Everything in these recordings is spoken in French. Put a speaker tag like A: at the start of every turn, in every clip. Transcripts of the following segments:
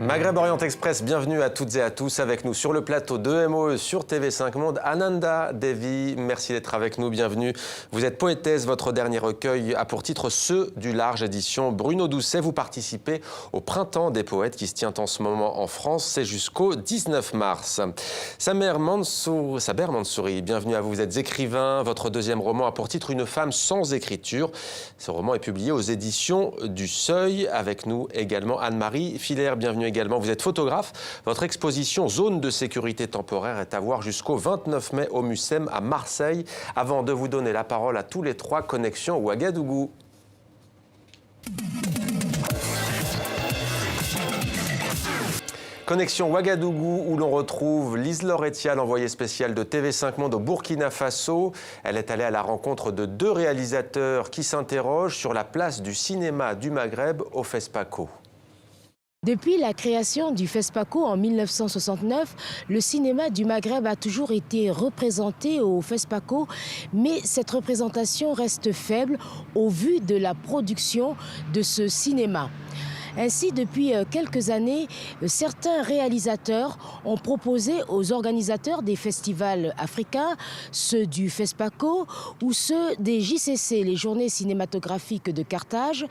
A: Maghreb Orient Express, bienvenue à toutes et à tous avec nous sur le plateau de MOE sur TV5 Monde. Ananda Devi, merci d'être avec nous, bienvenue. Vous êtes poétesse, votre dernier recueil a pour titre Ceux du large, édition Bruno Doucet. Vous participez au Printemps des poètes qui se tient en ce moment en France, c'est jusqu'au 19 mars. Saber Mansouri, bienvenue à vous, vous êtes écrivain. Votre deuxième roman a pour titre Une femme sans écriture. Ce roman est publié aux éditions du Seuil. Avec nous également Anne-Marie Filaire, bienvenue également. Vous êtes photographe. Votre exposition Zone de sécurité temporaire est à voir jusqu'au 29 mai au Mucem à Marseille. Avant de vous donner la parole à tous les trois, connexion Ouagadougou. Connexion Ouagadougou où l'on retrouve Lise-Laure Etial, envoyée spéciale de TV5 Monde au Burkina Faso. Elle est allée à la rencontre de deux réalisateurs qui s'interrogent sur la place du cinéma du Maghreb au FESPACO.
B: Depuis la création du FESPACO en 1969, le cinéma du Maghreb a toujours été représenté au FESPACO, mais cette représentation reste faible au vu de la production de ce cinéma. Ainsi, depuis quelques années, certains réalisateurs ont proposé aux organisateurs des festivals africains, ceux du FESPACO ou ceux des JCC, les Journées cinématographiques de Carthage,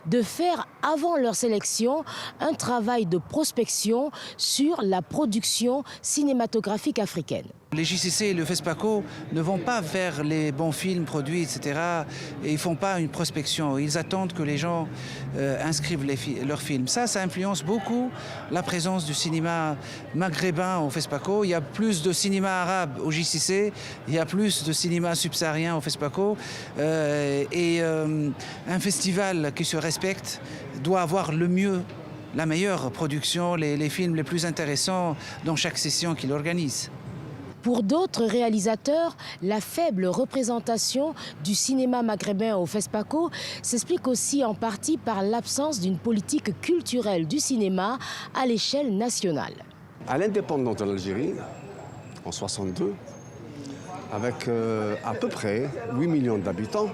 B: de faire avant leur sélection un travail de prospection sur la production cinématographique africaine.
C: Les JCC et le FESPACO ne vont pas vers les bons films produits, etc. Et ils ne font pas une prospection. Ils attendent que les gens inscrivent leurs films. Ça influence beaucoup la présence du cinéma maghrébin au FESPACO. Il y a plus de cinéma arabe au JCC, il y a plus de cinéma subsaharien au FESPACO. Un festival qui se respecte doit avoir le mieux, la meilleure production, les films les plus intéressants dans chaque session qu'il organise.
B: Pour d'autres réalisateurs, la faible représentation du cinéma maghrébin au FESPACO s'explique aussi en partie par l'absence d'une politique culturelle du cinéma à l'échelle nationale.
D: À l'indépendance de l'Algérie, en 1962, avec à peu près 8 millions d'habitants,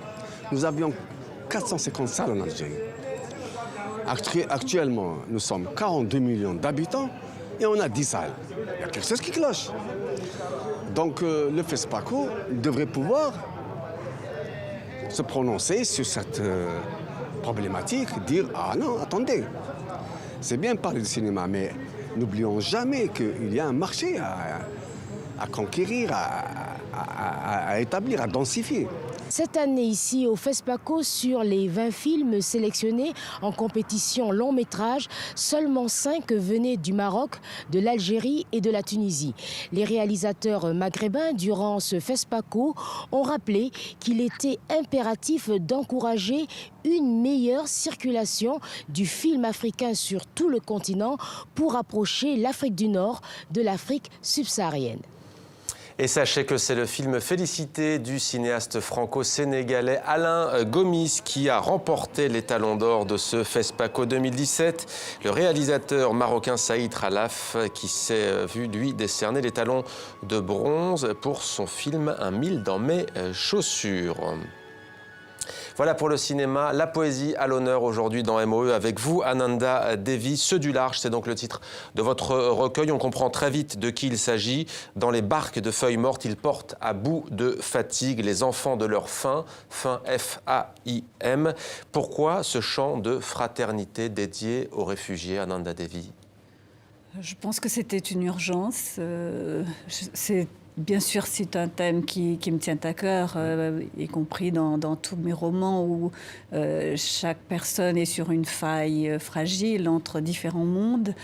D: nous avions 450 salles en Algérie. Actuellement, nous sommes 42 millions d'habitants et on a 10 salles. Il y a quelque chose qui cloche. Donc le FESPACO devrait pouvoir se prononcer sur cette problématique, dire « Ah non, attendez, c'est bien parler de cinéma, mais n'oublions jamais qu'il y a un marché à conquérir, à établir, à densifier ».
B: Cette année ici au FESPACO, sur les 20 films sélectionnés en compétition long métrage, seulement 5 venaient du Maroc, de l'Algérie et de la Tunisie. Les réalisateurs maghrébins durant ce FESPACO ont rappelé qu'il était impératif d'encourager une meilleure circulation du film africain sur tout le continent pour approcher l'Afrique du Nord de l'Afrique subsaharienne.
A: Et sachez que c'est le film Félicité du cinéaste franco-sénégalais Alain Gomis qui a remporté les Talons d'Or de ce FESPACO 2017. Le réalisateur marocain Saïd Khalaf qui s'est vu, lui, décerner les Talons de bronze pour son film Un mille dans mes chaussures. Voilà pour le cinéma, la poésie à l'honneur aujourd'hui dans MOE avec vous, Ananda Devi. Ceux du large, c'est donc le titre de votre recueil. On comprend très vite de qui il s'agit. Dans les barques de feuilles mortes, ils portent à bout de fatigue les enfants de leur faim, faim F-A-I-M. Pourquoi ce chant de fraternité dédié aux réfugiés, Ananda Devi?
E: Je pense que c'était une urgence. Bien sûr, c'est un thème qui me tient à cœur, y compris dans tous mes romans où chaque personne est sur une faille fragile entre différents mondes.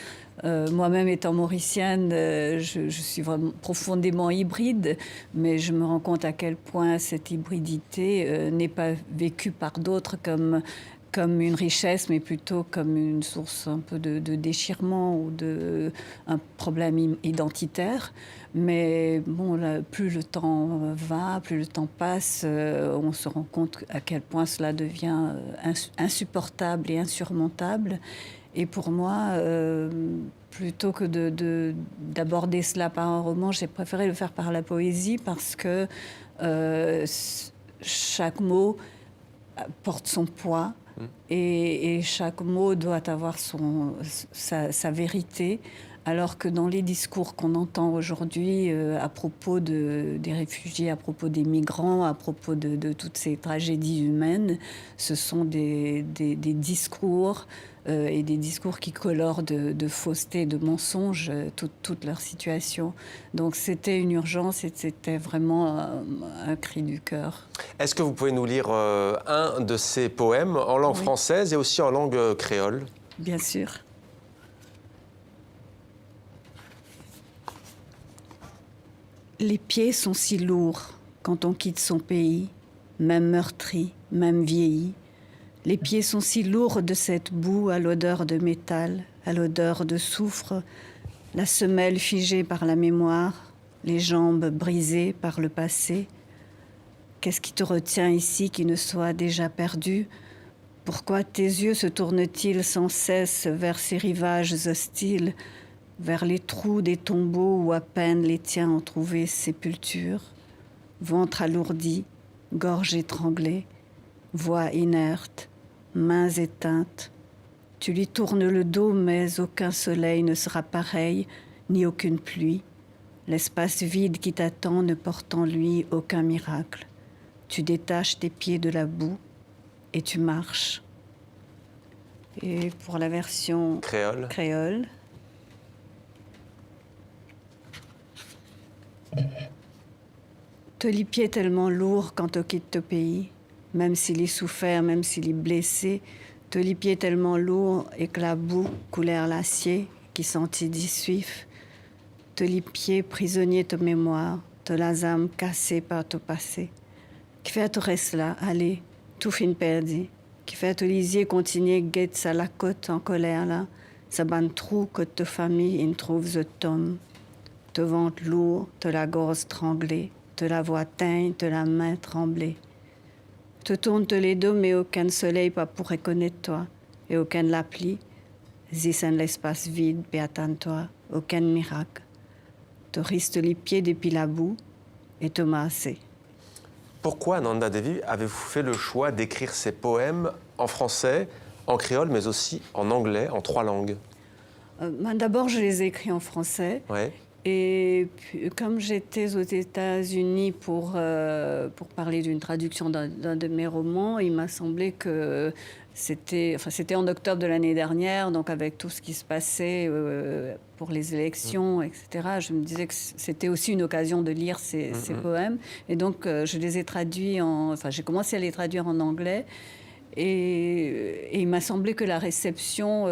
E: Moi-même étant mauricienne, je suis vraiment profondément hybride, mais je me rends compte à quel point cette hybridité n'est pas vécue par d'autres comme une richesse, mais plutôt comme une source un peu de déchirement ou un problème identitaire. Mais bon, là, plus le temps va, plus le temps passe, on se rend compte à quel point cela devient insupportable et insurmontable. Et pour moi, plutôt que d'aborder cela par un roman, j'ai préféré le faire par la poésie parce que chaque mot porte son poids. et chaque mot doit avoir sa vérité. Alors que dans les discours qu'on entend aujourd'hui à propos des réfugiés, à propos des migrants, à propos de toutes ces tragédies humaines, ce sont des discours et des discours qui colorent de fausseté, de mensonges toute leur situation. Donc c'était une urgence et c'était vraiment un cri du cœur.
A: Est-ce que vous pouvez nous lire un de ces poèmes en langue française et aussi en langue créole?
E: Bien sûr. Les pieds sont si lourds quand on quitte son pays, même meurtri, même vieilli. Les pieds sont si lourds de cette boue à l'odeur de métal, à l'odeur de soufre, la semelle figée par la mémoire, les jambes brisées par le passé. Qu'est-ce qui te retient ici qui ne soit déjà perdu? Pourquoi tes yeux se tournent-ils sans cesse vers ces rivages hostiles, vers les trous des tombeaux où à peine les tiens ont trouvé sépulture? Ventre alourdi, gorge étranglée, voix inerte, mains éteintes. Tu lui tournes le dos, mais aucun soleil ne sera pareil, ni aucune pluie. L'espace vide qui t'attend ne porte en lui aucun miracle. Tu détaches tes pieds de la boue et tu marches. Et pour la version créole. Te lit pied tellement lourd quand on quitte ton pays, même s'il est souffert, même s'il est blessé. Te lit pied tellement lourd et que la boue couleur l'acier qui sentit d'y-suif. Te lit pied prisonnier de mémoire, te la âme cassée par ton passé. Qui fait te reste là, allez, tout fin perdu. Qui fait te lisier continuer guette sa la côte en colère là, sa bande trou que te famille in trouve the tom. Te ventre lourd, te la gorge tranglée, te la voix teinte, te la main tremblée. Te tourne te les dos, mais aucun soleil pas pour reconnaître toi, et aucun l'appli. Zis en l'espace vide, puis attends-toi, aucun miracle. Te riste les pieds depuis la boue, et te masser.
A: Pourquoi, Nanda Devi, avez-vous fait le choix d'écrire ces poèmes en français, en créole, mais aussi en anglais, en 3 langues?
E: D'abord, je les ai écrits en français.
A: Ouais.
E: Et puis, comme j'étais aux États-Unis pour parler d'une traduction d'un de mes romans, il m'a semblé que c'était en octobre de l'année dernière, donc avec tout ce qui se passait pour les élections, etc., je me disais que c'était aussi une occasion de lire ces poèmes. Et donc, je les ai traduits j'ai commencé à les traduire en anglais. Et il m'a semblé que la réception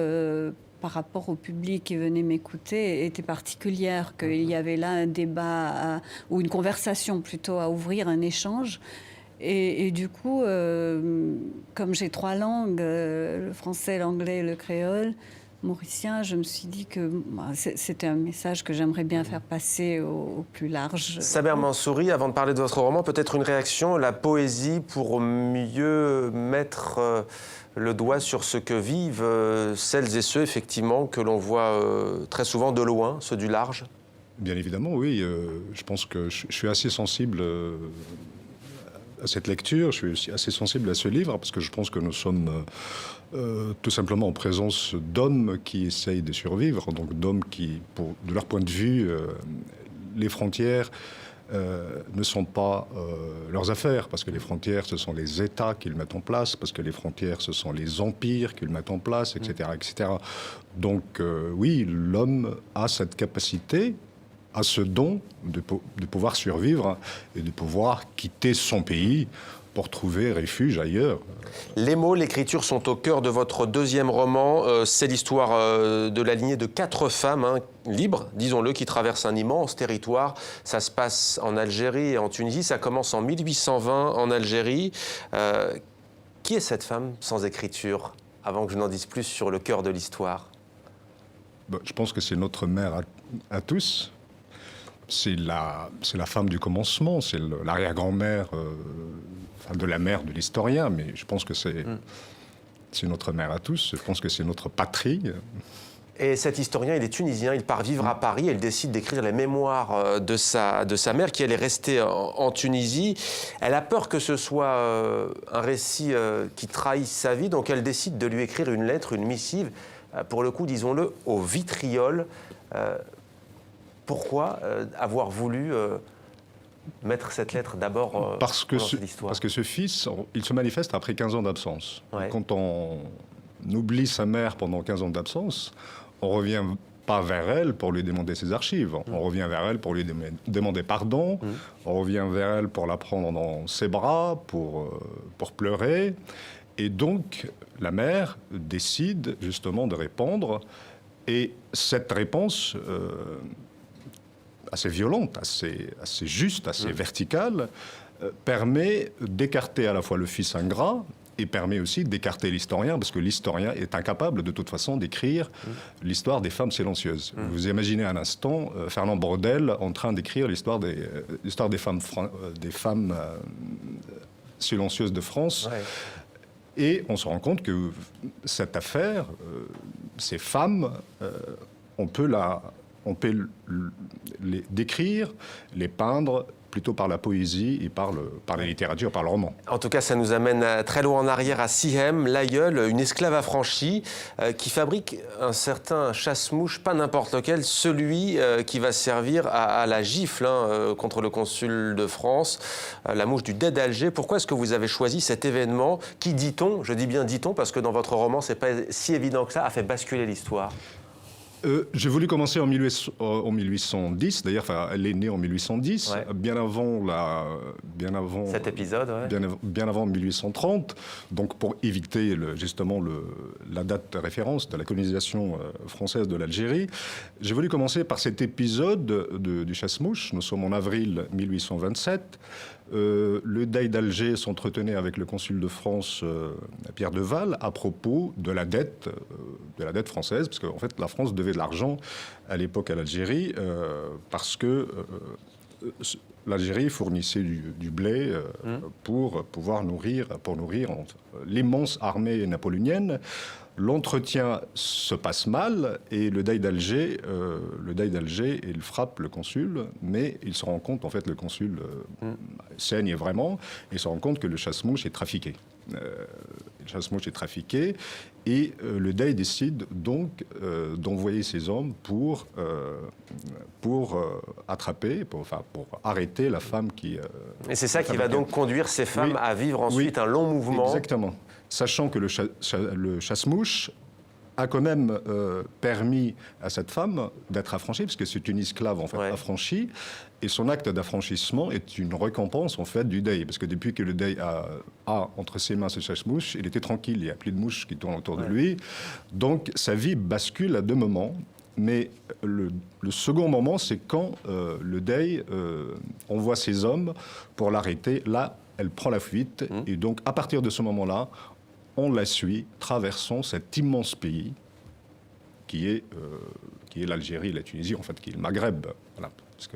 E: par rapport au public qui venait m'écouter était particulière, qu'il y avait là un débat ou une conversation plutôt à ouvrir, un échange. Et du coup, comme j'ai 3 langues, le français, l'anglais et le créole mauricien, je me suis dit que c'était un message que j'aimerais bien faire passer au plus large.
A: Saber Mansouri, avant de parler de votre roman, peut-être une réaction, la poésie pour mieux mettre le doigt sur ce que vivent celles et ceux, effectivement, que l'on voit très souvent de loin, ceux du large?
F: Bien évidemment, oui. Je pense que je suis assez sensible à cette lecture, je suis aussi assez sensible à ce livre, parce que je pense que nous sommes tout simplement en présence d'hommes qui essayent de survivre, donc d'hommes qui, de leur point de vue, les frontières ne sont pas leurs affaires, parce que les frontières, ce sont les États qu'ils mettent en place, parce que les frontières, ce sont les empires qu'ils mettent en place, etc. etc. Donc oui, l'homme a cette capacité, a ce don de pouvoir survivre et de pouvoir quitter son pays pour trouver refuge ailleurs.
A: Les mots, l'écriture sont au cœur de votre 2e roman. C'est l'histoire de la lignée de 4 femmes libres, disons-le, qui traversent un immense territoire. Ça se passe en Algérie et en Tunisie. Ça commence en 1820 en Algérie. Qui est cette femme sans écriture, avant que je n'en dise plus sur le cœur de l'histoire?
F: Je pense que c'est notre mère à tous. C'est la femme du commencement, c'est l'arrière-grand-mère de la mère de l'historien, mais je pense que c'est notre mère à tous, je pense que c'est notre patrie.
A: Et cet historien, il est tunisien, il part vivre à Paris, il décide d'écrire les mémoires de sa mère qui, elle, est restée en Tunisie. Elle a peur que ce soit un récit qui trahisse sa vie, donc elle décide de lui écrire une lettre, une missive, pour le coup, disons-le, au vitriol. Pourquoi avoir voulu mettre cette lettre d'abord
F: parce que
A: l'histoire?
F: Parce que ce fils, il se manifeste après 15 ans d'absence.
A: Ouais.
F: Quand on oublie sa mère pendant 15 ans d'absence, on revient pas vers elle pour lui demander ses archives. On revient vers elle pour lui demander pardon. On revient vers elle pour la prendre dans ses bras, pour pleurer. Et donc, la mère décide justement de répondre. Et cette réponse, assez violente, assez juste, assez verticale, permet d'écarter à la fois le fils ingrat et permet aussi d'écarter l'historien, parce que l'historien est incapable de toute façon d'écrire l'histoire des femmes silencieuses. Vous imaginez un instant Fernand Braudel en train d'écrire l'histoire des femmes silencieuses de France. Ouais. Et on se rend compte que cette affaire, ces femmes, on peut les décrire, les peindre plutôt par la poésie et par la littérature, par le roman.
A: En tout cas, ça nous amène très loin en arrière à Sihem, l'aïeul, une esclave affranchie qui fabrique un certain chasse-mouche, pas n'importe lequel, celui qui va servir à la gifle contre le consul de France, la mouche du Dey d'Alger. Pourquoi est-ce que vous avez choisi cet événement qui, dit-on, je dis bien dit-on, parce que dans votre roman, c'est pas si évident que ça, a fait basculer l'histoire?
F: J'ai voulu commencer en 1810, d'ailleurs, elle est née en 1810, ouais. bien avant
A: cet épisode, ouais.
F: bien avant 1830, donc pour éviter justement la date de référence de la colonisation française de l'Algérie. J'ai voulu commencer par cet épisode du chasse-mouche. Nous sommes en avril 1827. Le Dey d'Alger s'entretenait avec le consul de France, Pierre de Val, à propos de la dette française, parce qu'en fait, la France devait de l'argent à l'époque à l'Algérie, parce que l'Algérie fournissait du blé pour nourrir l'immense armée napoléonienne. L'entretien se passe mal et le Dey d'Alger, il frappe le consul, mais il se rend compte, en fait, le consul saigne vraiment, et il se rend compte que le chasse-mouche est trafiqué. Le chasse-mouche est trafiqué et le Dey décide donc d'envoyer ses hommes pour attraper, pour arrêter la femme qui...
A: et c'est ça qui va donc conduire ces femmes à vivre ensuite un long mouvement.
F: Exactement. Sachant que le chasse-mouche a quand même permis à cette femme d'être affranchie, parce que c'est une esclave en fait affranchie, et son acte d'affranchissement est une récompense en fait du Dey, parce que depuis que le Dey a entre ses mains ce chasse-mouche, il était tranquille, il n'y a plus de mouches qui tournent autour de lui, donc sa vie bascule à deux moments. Mais le second moment, c'est quand le Dey envoie ses hommes pour l'arrêter. Là, elle prend la fuite, et donc à partir de ce moment-là, on la suit, traversant cet immense pays qui est l'Algérie, la Tunisie, en fait, qui est le Maghreb. Voilà. Parce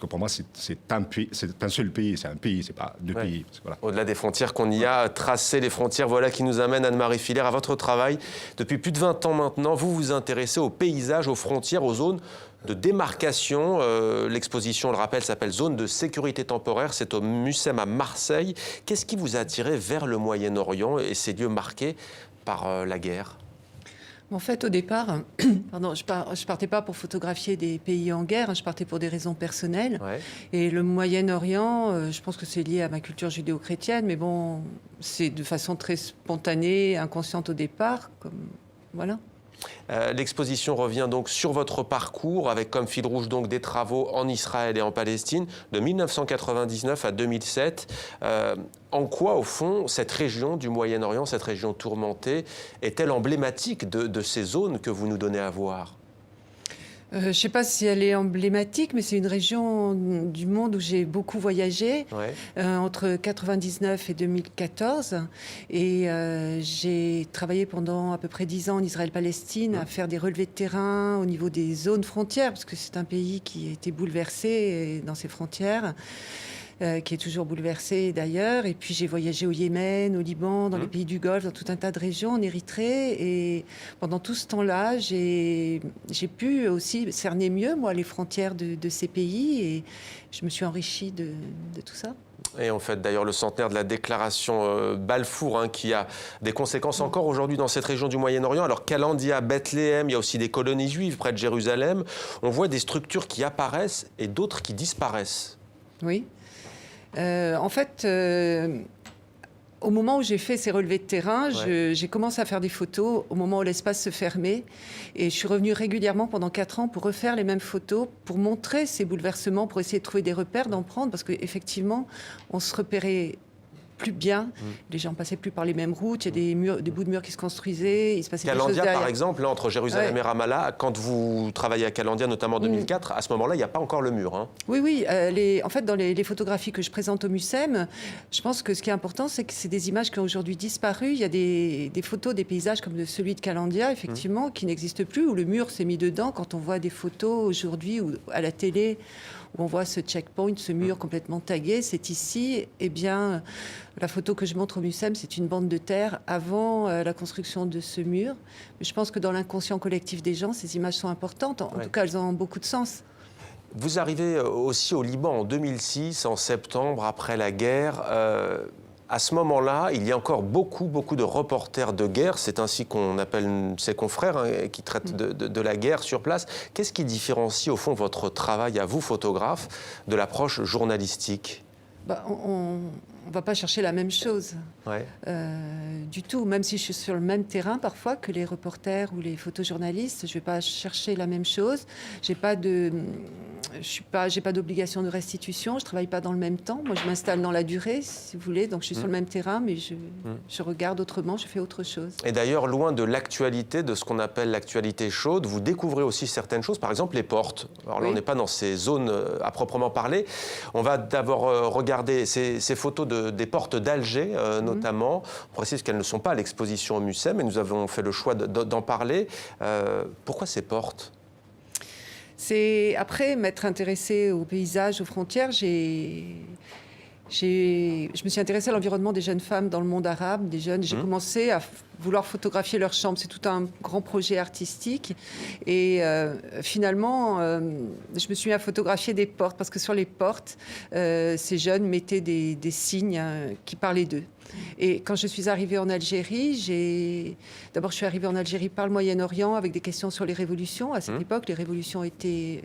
F: que pour moi, c'est un seul pays, c'est un pays, c'est pas deux pays. Voilà.
A: Au-delà des frontières qu'on y a tracé, les frontières, voilà qui nous amène, Anne-Marie Filaire, à votre travail. Depuis plus de 20 ans maintenant, vous vous intéressez aux paysages, aux frontières, aux zones de démarcation. L'exposition, on le rappelle, s'appelle Zone de sécurité temporaire. C'est au Mucem à Marseille. Qu'est-ce qui vous a attiré vers le Moyen-Orient et ces lieux marqués par la guerre ?
G: En fait, au départ, je partais pas pour photographier des pays en guerre, je partais pour des raisons personnelles. Ouais. Et le Moyen-Orient, je pense que c'est lié à ma culture judéo-chrétienne, mais bon, c'est de façon très spontanée, inconsciente au départ, voilà.
A: L'exposition revient donc sur votre parcours avec comme fil rouge donc des travaux en Israël et en Palestine de 1999 à 2007. En quoi, au fond, cette région du Moyen-Orient, cette région tourmentée, est-elle emblématique de ces zones que vous nous donnez à voir ?
G: Je ne sais pas si elle est emblématique, mais c'est une région du monde où j'ai beaucoup voyagé, entre 1999 et 2014. Et j'ai travaillé pendant à peu près 10 ans en Israël-Palestine à faire des relevés de terrain au niveau des zones frontières, parce que c'est un pays qui a été bouleversé dans ses frontières. qui est toujours bouleversée d'ailleurs. Et puis j'ai voyagé au Yémen, au Liban, dans les pays du Golfe, dans tout un tas de régions, en Érythrée. Et pendant tout ce temps-là, j'ai pu aussi cerner mieux, moi, les frontières de ces pays. Et je me suis enrichie de tout ça.
A: Et on fête d'ailleurs le centenaire de la déclaration Balfour, qui a des conséquences encore aujourd'hui dans cette région du Moyen-Orient. Alors Calandia, Bethléem, il y a aussi des colonies juives près de Jérusalem. On voit des structures qui apparaissent et d'autres qui disparaissent.
G: Oui. En fait, au moment où j'ai fait ces relevés de terrain, j'ai commencé à faire des photos au moment où l'espace se fermait. Et je suis revenue régulièrement pendant 4 ans pour refaire les mêmes photos, pour montrer ces bouleversements, pour essayer de trouver des repères, d'en prendre, parce qu'effectivement, on se repérait plus bien. Les gens passaient plus par les mêmes routes. Il y a des bouts de murs qui se construisaient. Il se passait
A: Calandia,
G: des choses derrière.
A: par exemple, là, entre Jérusalem et Ramallah, quand vous travaillez à Calandia, notamment en 2004, à ce moment-là, il n'y a pas encore le mur.
G: Oui. En fait, dans les photographies que je présente au MUSEM, je pense que ce qui est important, c'est que c'est des images qui ont aujourd'hui disparu. Il y a des photos, des paysages comme celui de Calandia, effectivement, qui n'existent plus, où le mur s'est mis dedans. Quand on voit des photos aujourd'hui ou à la télé, où on voit ce checkpoint, ce mur complètement tagué, c'est ici. Eh bien, la photo que je montre au MUSEM, c'est une bande de terre avant la construction de ce mur. Mais je pense que dans l'inconscient collectif des gens, ces images sont importantes. En tout cas, elles ont beaucoup de sens.
A: Vous arrivez aussi au Liban en 2006, en septembre, après la guerre. À ce moment-là, il y a encore beaucoup de reporters de guerre. C'est ainsi qu'on appelle ses confrères qui traitent de la guerre sur place. Qu'est-ce qui différencie, au fond, votre travail à vous, photographe, de l'approche journalistique ?
G: On ne va pas chercher la même chose du tout. Même si je suis sur le même terrain parfois que les reporters ou les photojournalistes, je ne vais pas chercher la même chose. J'ai pas d'obligation de restitution. Je ne travaille pas dans le même temps. Moi, je m'installe dans la durée, si vous voulez. Donc, je suis sur le même terrain, mais je regarde autrement, je fais autre chose.
A: Et d'ailleurs, loin de l'actualité, de ce qu'on appelle l'actualité chaude, vous découvrez aussi certaines choses. Par exemple, les portes. Alors là, on n'est pas dans ces zones à proprement parler. On va d'abord regarder ces photos des portes d'Alger, notamment. On précise qu'elles ne sont pas à l'exposition au MUSEM, mais nous avons fait le choix d'en parler. Pourquoi ces portes ?
G: C'est après m'être intéressée aux paysages, aux frontières, je me suis intéressée à l'environnement des jeunes femmes dans le monde arabe, des jeunes. J'ai commencé à vouloir photographier leur chambre. C'est tout un grand projet artistique. Et finalement, je me suis mis à photographier des portes, parce que sur les portes, ces jeunes mettaient des signes qui parlaient d'eux. Et quand je suis arrivée en Algérie, d'abord je suis arrivée en Algérie par le Moyen-Orient avec des questions sur les révolutions. À cette époque, les révolutions étaient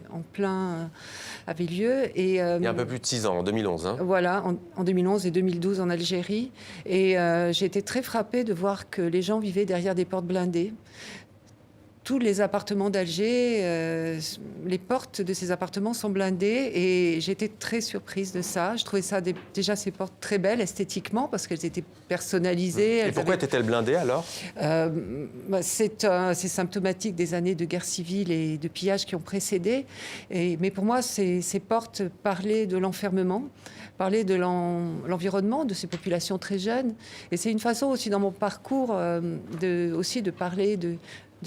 G: avaient lieu. Et, il
A: y a un peu plus de 6 ans, en 2011.
G: Voilà, en 2011 et 2012 en Algérie. Et j'ai été très frappée de voir que les gens vivaient derrière des portes blindées. Tous les appartements d'Alger, les portes de ces appartements sont blindées et j'étais très surprise de ça. Je trouvais ça déjà ces portes très belles esthétiquement parce qu'elles étaient personnalisées.
A: Et pourquoi étaient-elles blindées alors ?
G: C'est symptomatique des années de guerre civile et de pillage qui ont précédé. Mais pour moi, ces portes parlaient de l'enfermement, parlaient de l'environnement de ces populations très jeunes. Et c'est une façon aussi dans mon parcours de parler de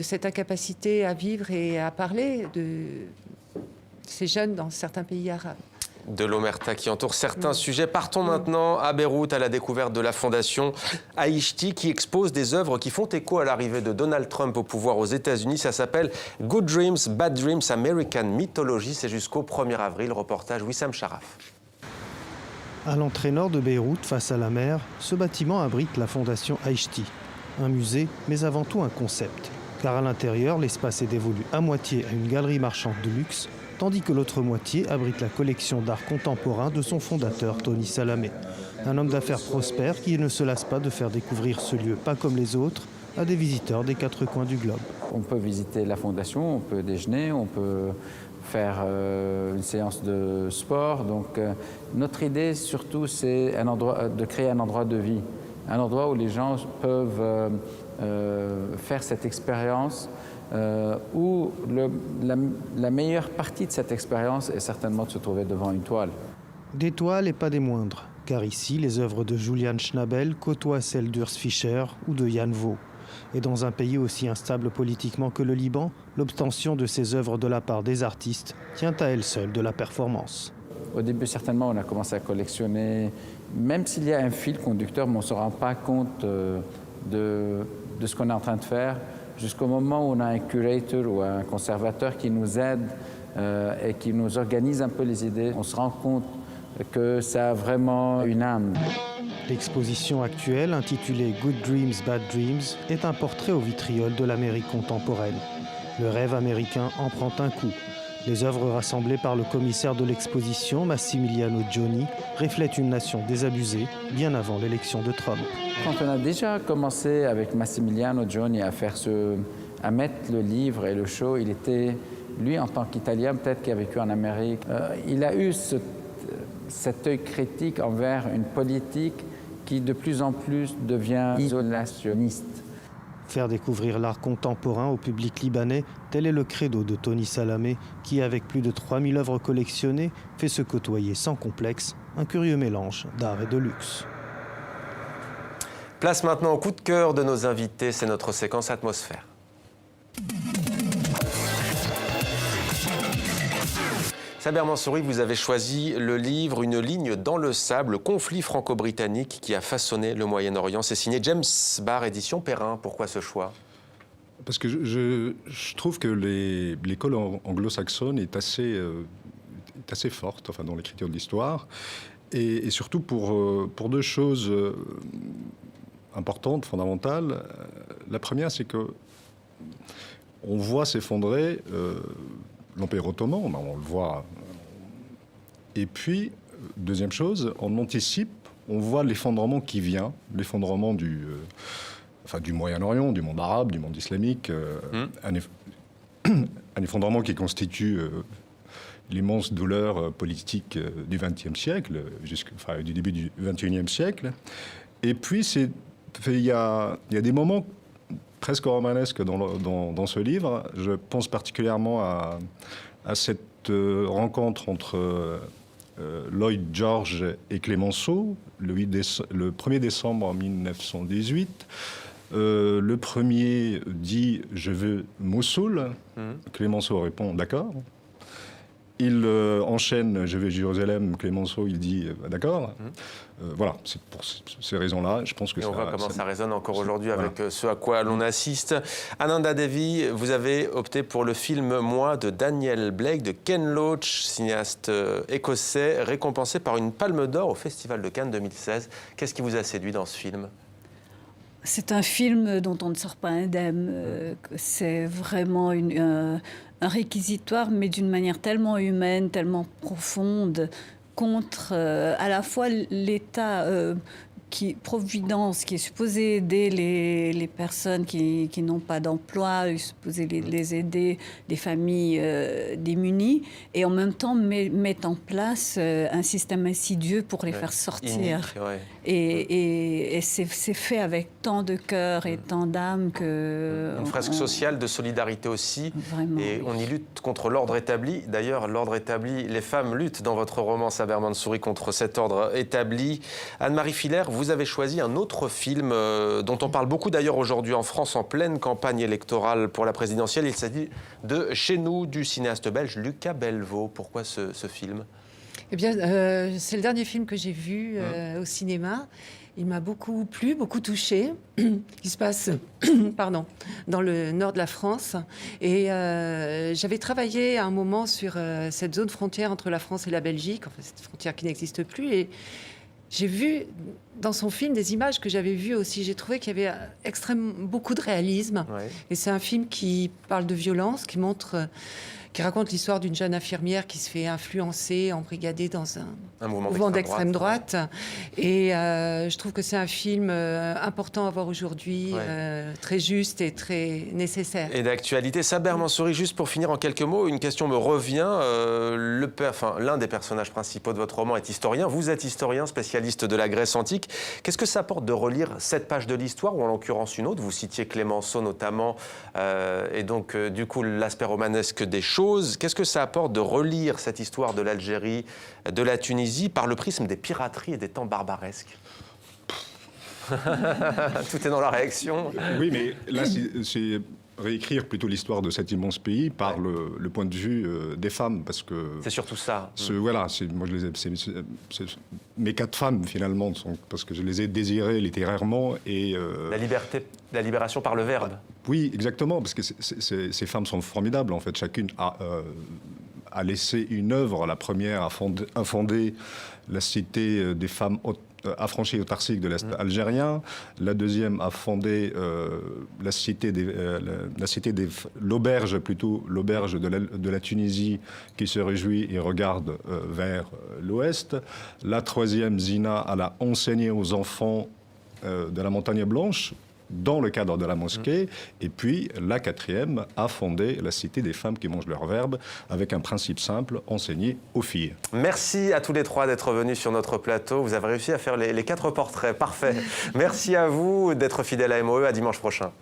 G: cette incapacité à vivre et à parler de ces jeunes dans certains pays arabes.
A: De l'omerta qui entoure certains sujets. Partons maintenant à Beyrouth, à la découverte de la fondation Aïchti, qui expose des œuvres qui font écho à l'arrivée de Donald Trump au pouvoir aux États-Unis. Ça s'appelle Good Dreams, Bad Dreams, American Mythology. C'est jusqu'au 1er avril. Reportage Wissam Sharaf.
H: À l'entrée nord de Beyrouth, face à la mer, ce bâtiment abrite la fondation Aïchti. Un musée, mais avant tout un concept. Car à l'intérieur, l'espace est dévolu à moitié à une galerie marchande de luxe, tandis que l'autre moitié abrite la collection d'art contemporain de son fondateur, Tony Salamé. Un homme d'affaires prospère qui ne se lasse pas de faire découvrir ce lieu pas comme les autres à des visiteurs des 4 coins du globe.
I: On peut visiter la fondation, on peut déjeuner, on peut faire une séance de sport. Donc notre idée surtout, c'est de créer un endroit de vie, un endroit où les gens peuvent faire cette expérience où la meilleure partie de cette expérience est certainement de se trouver devant une toile.
H: Des toiles et pas des moindres, car ici, les œuvres de Julian Schnabel côtoient celles d'Urs Fischer ou de Jan Vaux. Et dans un pays aussi instable politiquement que le Liban, l'obtention de ces œuvres de la part des artistes tient à elle seule de la performance.
I: Au début, certainement, on a commencé à collectionner, même s'il y a un fil conducteur, mais on ne se rend pas compte de ce qu'on est en train de faire, jusqu'au moment où on a un curator ou un conservateur qui nous aide et qui nous organise un peu les idées. On se rend compte que ça a vraiment une âme.
H: L'exposition actuelle, intitulée Good Dreams, Bad Dreams, est un portrait au vitriol de l'Amérique contemporaine. Le rêve américain en prend un coup. Les œuvres rassemblées par le commissaire de l'exposition, Massimiliano Gioni, reflètent une nation désabusée bien avant l'élection de Trump.
I: Quand on a déjà commencé avec Massimiliano Gioni à mettre le livre et le show, il était, lui en tant qu'Italien, peut-être qui a vécu en Amérique, il a eu cet œil critique envers une politique qui de plus en plus devient isolationniste.
H: Faire découvrir l'art contemporain au public libanais, tel est le credo de Tony Salamé, qui, avec plus de 3000 œuvres collectionnées, fait se côtoyer sans complexe un curieux mélange d'art et de luxe.
A: Place maintenant au coup de cœur de nos invités, c'est notre séquence atmosphère. Saber Mansouri, vous avez choisi le livre Une ligne dans le sable, le conflit franco-britannique qui a façonné le Moyen-Orient. C'est signé James Barr, édition Perrin. Pourquoi ce choix?
F: Parce que je trouve que l'école anglo-saxonne est assez forte, enfin, dans l'écriture de l'histoire, et surtout pour deux choses importantes, fondamentales. La première, c'est que on voit s'effondrer l'Empire ottoman, on le voit. Et puis, deuxième chose, on anticipe, on voit l'effondrement qui vient, l'effondrement du Moyen-Orient, du monde arabe, du monde islamique, un effondrement qui constitue l'immense douleur politique du XXe siècle, du début du XXIe siècle. Et puis, il y a des moments presque romanesque dans ce livre. Je pense particulièrement à cette rencontre entre Lloyd George et Clémenceau, le 1er décembre 1918. Le premier dit « Je veux Mossoul ». Clémenceau répond « D'accord ». Il enchaîne « Je vais Jérusalem », Clémenceau, il dit « D'accord ». Voilà, c'est pour ces raisons-là, je pense que
A: on voit comment ça résonne encore aujourd'hui avec ce à quoi l'on assiste. Ananda Devi, vous avez opté pour le film « Moi » de Daniel Blake, de Ken Loach, cinéaste écossais, récompensé par une Palme d'Or au Festival de Cannes 2016. Qu'est-ce qui vous a séduit dans ce film ?
E: C'est un film dont on ne sort pas indemne. C'est vraiment un réquisitoire, mais d'une manière tellement humaine, tellement profonde, contre à la fois l'État providence qui est supposé aider les personnes qui n'ont pas d'emploi, supposé les aider, les familles démunies, et en même temps mettre en place un système insidieux pour les faire sortir.
A: Inique, ouais.
E: Et c'est fait avec tant de cœur et tant d'âme que...
A: Une fresque sociale de solidarité aussi.
E: Vraiment,
A: et on y lutte contre l'ordre établi. D'ailleurs, l'ordre établi, les femmes luttent dans votre roman Saber Mansouri contre cet ordre établi. Anne-Marie Filaire, vous avez choisi un autre film dont on parle beaucoup d'ailleurs aujourd'hui en France en pleine campagne électorale pour la présidentielle. Il s'agit de Chez nous, du cinéaste belge Lucas Belvaux. Pourquoi ce film ?
G: Eh bien, c'est le dernier film que j'ai vu au cinéma. Il m'a beaucoup plu, beaucoup touché. Il se passe dans le nord de la France. Et j'avais travaillé à un moment sur cette zone frontière entre la France et la Belgique, enfin, cette frontière qui n'existe plus. Et j'ai vu dans son film des images que j'avais vues aussi. J'ai trouvé qu'il y avait beaucoup de réalisme. Ouais. Et c'est un film qui parle de violence, qui raconte l'histoire d'une jeune infirmière qui se fait influencer, embrigader dans un mouvement d'extrême droite. Et je trouve que c'est un film important à voir aujourd'hui, très juste et très nécessaire.
A: Et d'actualité. Saber Mansouri, juste pour finir en quelques mots, une question me revient. L'un des personnages principaux de votre roman est historien. Vous êtes historien, spécialiste de la Grèce antique. Qu'est-ce que ça apporte de relire cette page de l'histoire, ou en l'occurrence une autre? Vous citiez Clémenceau notamment, et donc du coup l'aspect romanesque des choses. Qu'est-ce que ça apporte de relire cette histoire de l'Algérie, de la Tunisie, par le prisme des pirateries et des temps barbaresques? Tout est dans la réaction.
F: Oui, mais là, c'est réécrire plutôt l'histoire de cet immense pays par le point de vue des femmes, parce que...
A: C'est surtout ça.
F: Voilà, moi je les ai, mes 4 femmes finalement, parce que je les ai désirées littérairement et...
A: La libération par le verbe.
F: Oui, exactement, parce que ces femmes sont formidables, en fait. Chacune a laissé une œuvre. La première a fondé la cité des femmes affranchies et autarciques de l'Est algérien. La deuxième a fondé l'auberge de la Tunisie, qui se réjouit et regarde vers l'Ouest. La troisième, Zina, elle a enseigné aux enfants de la Montagne Blanche, dans le cadre de la mosquée. Et puis, la quatrième a fondé la Cité des femmes qui mangent leur verbe, avec un principe simple, enseigner aux filles.
A: Merci à tous les 3 d'être venus sur notre plateau. Vous avez réussi à faire les 4 portraits. Parfait. Merci à vous d'être fidèles à MOE. À dimanche prochain.